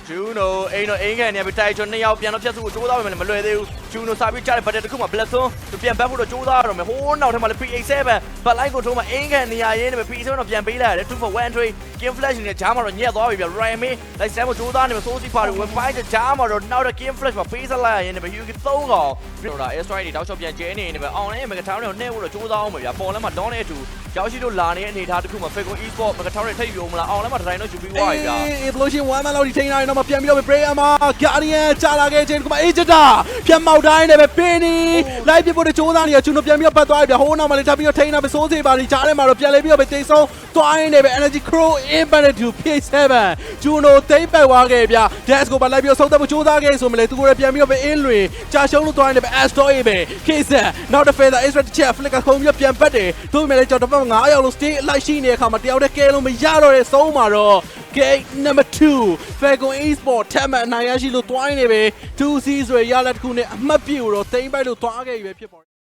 Juno အိမ်တော့အိမ်ကန်နေပြီတိုက်ချွန်2ယောက်ပြန်တော့ဖြတ်စုကိုကြိုးစားပဲမလွယ်သေးဘူး Juno စာပြီးကြားတဲ့ဘတ်တက်တစ်ခုမှ Blackthorn သူပြန်ဘက်ဖို့တော့ကြိုးစားရတော့မယ်ဟိုးနောက်ထပ်မှလည်း P87 ဘတ်လိုက်ကိုထိုးမှအိမ်ကန်နေရရင်းနဲ့ P7 တော့ပြန်ပေးလိုက်ရတယ်2 for 1 trade Game Flash နဲ့ဂျားမှာတော့ညက်သွားပြီဗျ Ryan May လိုက်စမ်းမကြိုးစားနေမှာ Source ပါတွေဝင်ပိုင်းဂျားမှာတော့နောက်တော့ Game Flash မှာပေးဆက်လိုက်ရင်းနဲ့ Yuki 3ကောင်ပြောတာ Air Strike တွေတောက်ချောက်ပြန်ကျဲနေနေပဲအောင်လည်း Mega Town တွေကိုနှဲဖို့တော့ကြိုးစားအောင်ပဲဗျပေါ်လည်းမှာ Dawn နဲ့အတူရောက်ရှိလို့လာနေတဲ့အနေအထားတစ်ခုမှာ Falcon Esport Mega Town တွေထိပ်ပြုံးမလားအောင်လည်းမှာဒတိုင်းတော့ယူပြီးသွားပြီဗျ Evolution 1 man လောက်ဒီထိန်းထားရင်တော့ပြန်ပြီးတော့ Prayer မှာ Guardian ကြာလာခဲ့ခြင်းဒီမှာ Agent ပြန်မောက်တိုင်းနဲ့ပဲ Penny လိုက်ပြဖို့တချိုးသားနေရကျွန်တော်ပြန်ပြီးတော့ပတ်သွားပြီဗျဟိုးနောက်မှာလည်းထပ်ပြီးတော့ထိန်းထားပဲစိုးစေပါလိကြားထဲမှာတော့ပြန်လဲပြီးတော့ပဲတိတ်ဆုံးသွားရင်းနဲ့ပဲ Energy Crow Impact to P7 Juno သိမ့်ပတ်သွားခဲ့ဗျ Dash ကိုပါလိုက်ပြီးတော့ဆုံးသက်ဖို့ကြိုးစားခဲ့ဆိုမှလည်းသူကိုလည်းပြန်ပြီးတော့ပဲအင်းလွင်ကြာရှုံးလို့သွားရင်းနဲ့ပဲ Astro ပဲ K7 နောက်တစ် Feather Extra တစ်ချက် Flicker ခုံပြီးပြန်ပတ်တယ်သူ့မဲ့လည်းကျွန်တော်တော့9ယောက်လုံး stay လိုက်ရှိနေတဲ့အခါမှာတယောက်တည်းကဲလို့မရတော့တဲ့ဆုံးမှာတော့ Gate number 2 Falcon Esport ထပ်မံအနိုင်ရရှိလို့တွိုင်းနေပဲ 2C ဆိုရရလက်တစ်ခုနဲ့အမှတ်ပြည့်ကိုတော့သိမ့်ပိုက်လို့တွားခဲ့ပြီပဲဖြစ်ပါတယ်